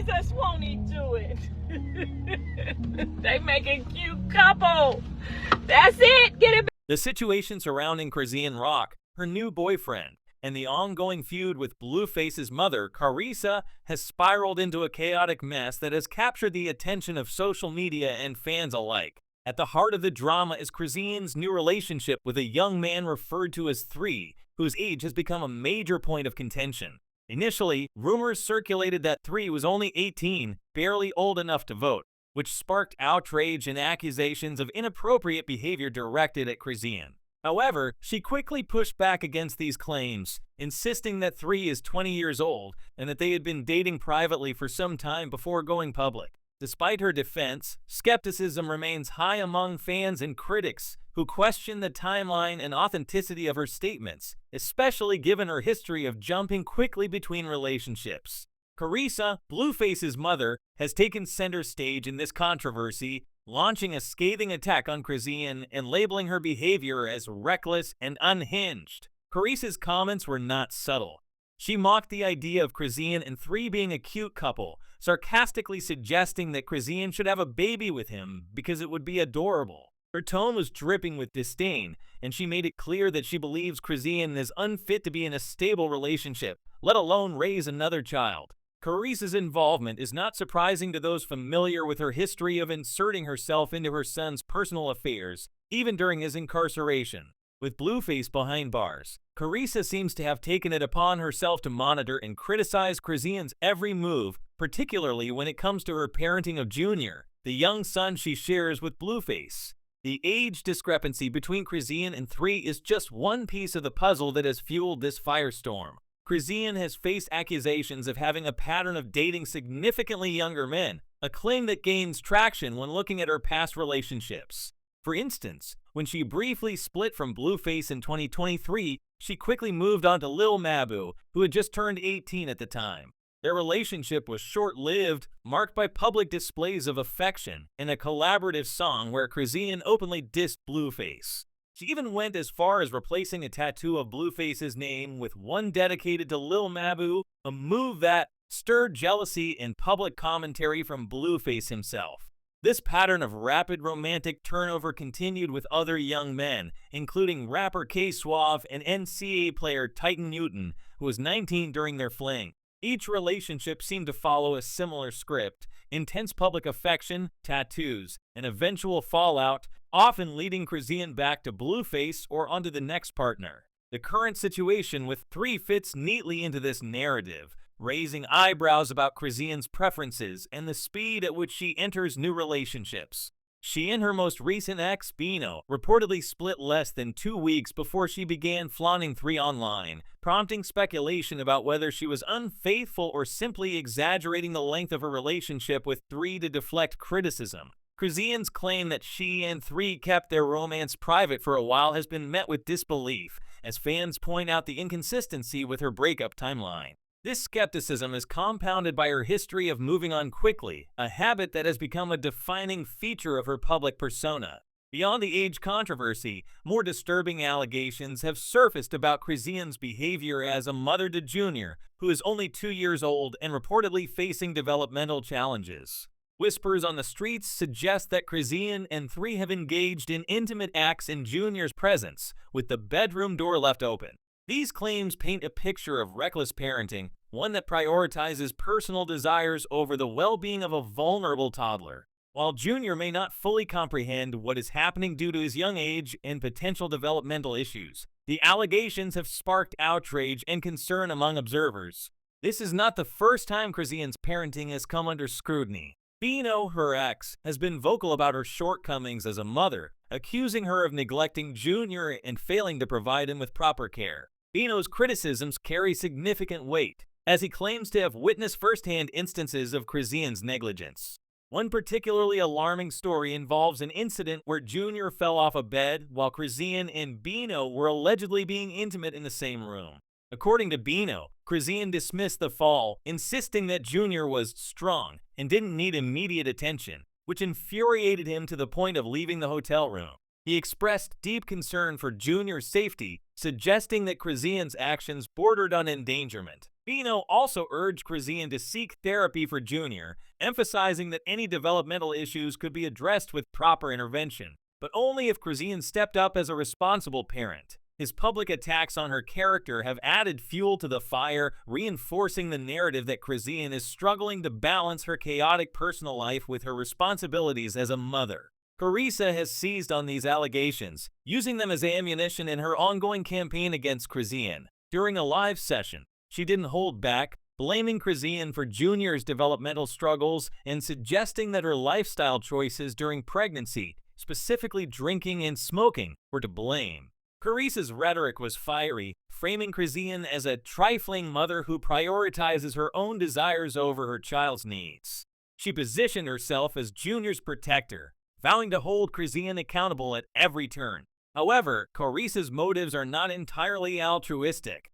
Jesus, won't he do it? They make a cute couple. That's it. Get it. The situation surrounding Chrisean Rock, her new boyfriend, and the ongoing feud with Blueface's mother, Chrisean, has spiraled into a chaotic mess that has captured the attention of social media and fans alike. At the heart of the drama is Chrisean's new relationship with a young man referred to as 3, whose age has become a major point of contention. Initially, rumors circulated that 3 was only 18, barely old enough to vote, which sparked outrage and accusations of inappropriate behavior directed at Chrisean. However, she quickly pushed back against these claims, insisting that 3 is 20 years old and that they had been dating privately for some time before going public. Despite her defense, skepticism remains high among fans and critics who question the timeline and authenticity of her statements, especially given her history of jumping quickly between relationships. Chrisean, Blueface's mother, has taken center stage in this controversy, launching a scathing attack on Chrisean and labeling her behavior as reckless and unhinged. Chrisean's comments were not subtle. She mocked the idea of Chrisean and 3 being a cute couple, sarcastically suggesting that Chrisean should have a baby with him because it would be adorable. Her tone was dripping with disdain, and she made it clear that she believes Chrisean is unfit to be in a stable relationship, let alone raise another child. Chrisean's involvement is not surprising to those familiar with her history of inserting herself into her son's personal affairs, even during his incarceration. With Blueface behind bars, Chrisean seems to have taken it upon herself to monitor and criticize Chrisean's every move, particularly when it comes to her parenting of Junior, the young son she shares with Blueface. The age discrepancy between Chrisean and 3 is just one piece of the puzzle that has fueled this firestorm. Chrisean has faced accusations of having a pattern of dating significantly younger men, a claim that gains traction when looking at her past relationships. For instance, when she briefly split from Blueface in 2023, she quickly moved on to Lil Mabu, who had just turned 18 at the time. Their relationship was short-lived, marked by public displays of affection and a collaborative song where Chrisean openly dissed Blueface. She even went as far as replacing a tattoo of Blueface's name with one dedicated to Lil Mabu, a move that stirred jealousy and public commentary from Blueface himself. This pattern of rapid romantic turnover continued with other young men, including rapper K-Suave and NCAA player Titan Newton, who was 19 during their fling. Each relationship seemed to follow a similar script: intense public affection, tattoos, and eventual fallout, often leading Chrisean back to Blueface or onto the next partner. The current situation with 3 fits neatly into this narrative, raising eyebrows about Chrisean's preferences and the speed at which she enters new relationships. She and her most recent ex, Bino, reportedly split less than 2 weeks before she began flaunting 3 online, prompting speculation about whether she was unfaithful or simply exaggerating the length of her relationship with 3 to deflect criticism. Chrisean's claim that she and 3 kept their romance private for a while has been met with disbelief, as fans point out the inconsistency with her breakup timeline. This skepticism is compounded by her history of moving on quickly, a habit that has become a defining feature of her public persona. Beyond the age controversy, more disturbing allegations have surfaced about Chrisean's behavior as a mother to Junior, who is only 2 years old and reportedly facing developmental challenges. Whispers on the streets suggest that Chrisean and 3 have engaged in intimate acts in Junior's presence, with the bedroom door left open. These claims paint a picture of reckless parenting, one that prioritizes personal desires over the well-being of a vulnerable toddler. While Junior may not fully comprehend what is happening due to his young age and potential developmental issues, the allegations have sparked outrage and concern among observers. This is not the first time Chrisean's parenting has come under scrutiny. Bino, her ex, has been vocal about her shortcomings as a mother, accusing her of neglecting Junior and failing to provide him with proper care. Bino's criticisms carry significant weight, as he claims to have witnessed firsthand instances of Chrisean's negligence. One particularly alarming story involves an incident where Junior fell off a bed while Chrisean and Bino were allegedly being intimate in the same room. According to Bino, Chrisean dismissed the fall, insisting that Junior was strong and didn't need immediate attention, which infuriated him to the point of leaving the hotel room. He expressed deep concern for Junior's safety, suggesting that Chrisean's actions bordered on endangerment. Bino also urged Chrisean to seek therapy for Junior, emphasizing that any developmental issues could be addressed with proper intervention, but only if Chrisean stepped up as a responsible parent. His public attacks on her character have added fuel to the fire, reinforcing the narrative that Chrisean is struggling to balance her chaotic personal life with her responsibilities as a mother. Carissa has seized on these allegations, using them as ammunition in her ongoing campaign against Chrisean. During a live session, she didn't hold back, blaming Chrisean for Junior's developmental struggles and suggesting that her lifestyle choices during pregnancy, specifically drinking and smoking, were to blame. Carissa's rhetoric was fiery, framing Chrisean as a trifling mother who prioritizes her own desires over her child's needs. She positioned herself as Junior's protector, vowing to hold Chrisean accountable at every turn. However, Carissa's motives are not entirely altruistic.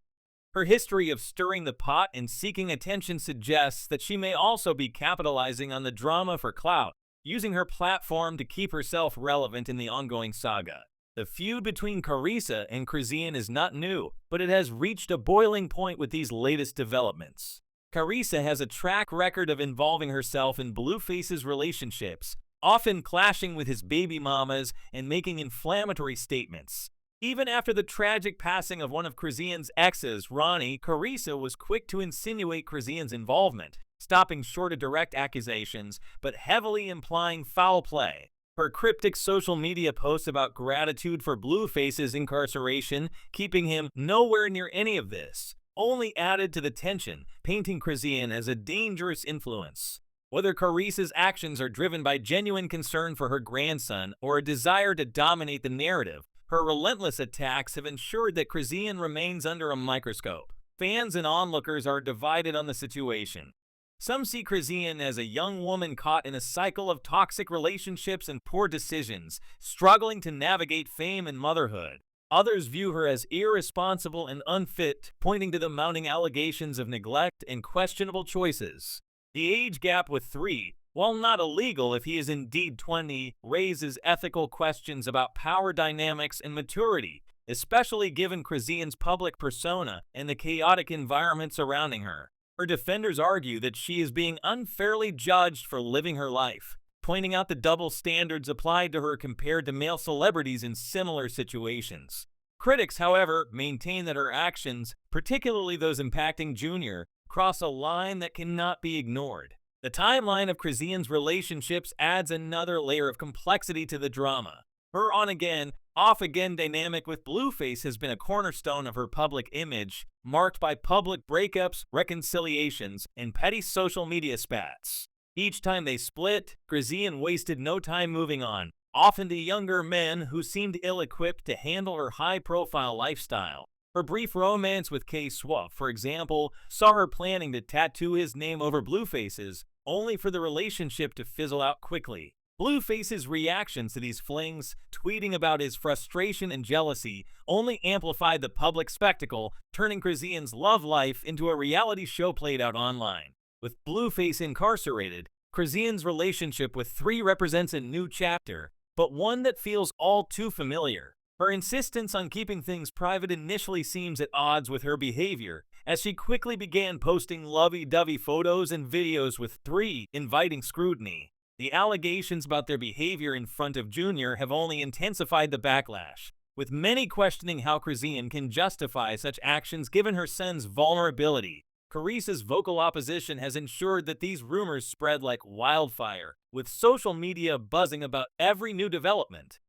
Her history of stirring the pot and seeking attention suggests that she may also be capitalizing on the drama for clout, using her platform to keep herself relevant in the ongoing saga. The feud between Carissa and Chrisean is not new, but it has reached a boiling point with these latest developments. Carissa has a track record of involving herself in Blueface's relationships, often clashing with his baby mamas and making inflammatory statements. Even after the tragic passing of one of Chrisean's exes, Ronnie, Carissa was quick to insinuate Chrisean's involvement, stopping short of direct accusations, but heavily implying foul play. Her cryptic social media posts about gratitude for Blueface's incarceration, keeping him nowhere near any of this, only added to the tension, painting Chrisean as a dangerous influence. Whether Carissa's actions are driven by genuine concern for her grandson or a desire to dominate the narrative, her relentless attacks have ensured that Chrisean remains under a microscope. Fans and onlookers are divided on the situation. Some see Chrisean as a young woman caught in a cycle of toxic relationships and poor decisions, struggling to navigate fame and motherhood. Others view her as irresponsible and unfit, pointing to the mounting allegations of neglect and questionable choices. The age gap with 3, while not illegal if he is indeed 20, raises ethical questions about power dynamics and maturity, especially given Chrisean's public persona and the chaotic environment surrounding her. Her defenders argue that she is being unfairly judged for living her life, pointing out the double standards applied to her compared to male celebrities in similar situations. Critics, however, maintain that her actions, particularly those impacting Junior, cross a line that cannot be ignored. The timeline of Chrisean's relationships adds another layer of complexity to the drama. Her on-again, off-again dynamic with Blueface has been a cornerstone of her public image, marked by public breakups, reconciliations, and petty social media spats. Each time they split, Chrisean wasted no time moving on, often to younger men who seemed ill-equipped to handle her high-profile lifestyle. Her brief romance with K-Swaff, for example, saw her planning to tattoo his name over Blueface's, only for the relationship to fizzle out quickly. Blueface's reactions to these flings, tweeting about his frustration and jealousy, only amplified the public spectacle, turning Chrisean's love life into a reality show played out online. With Blueface incarcerated, Chrisean's relationship with 3 represents a new chapter, but one that feels all too familiar. Her insistence on keeping things private initially seems at odds with her behavior, as she quickly began posting lovey-dovey photos and videos with 3, inviting scrutiny. The allegations about their behavior in front of Junior have only intensified the backlash, with many questioning how Chrisean can justify such actions given her son's vulnerability. Carissa's vocal opposition has ensured that these rumors spread like wildfire, with social media buzzing about every new development.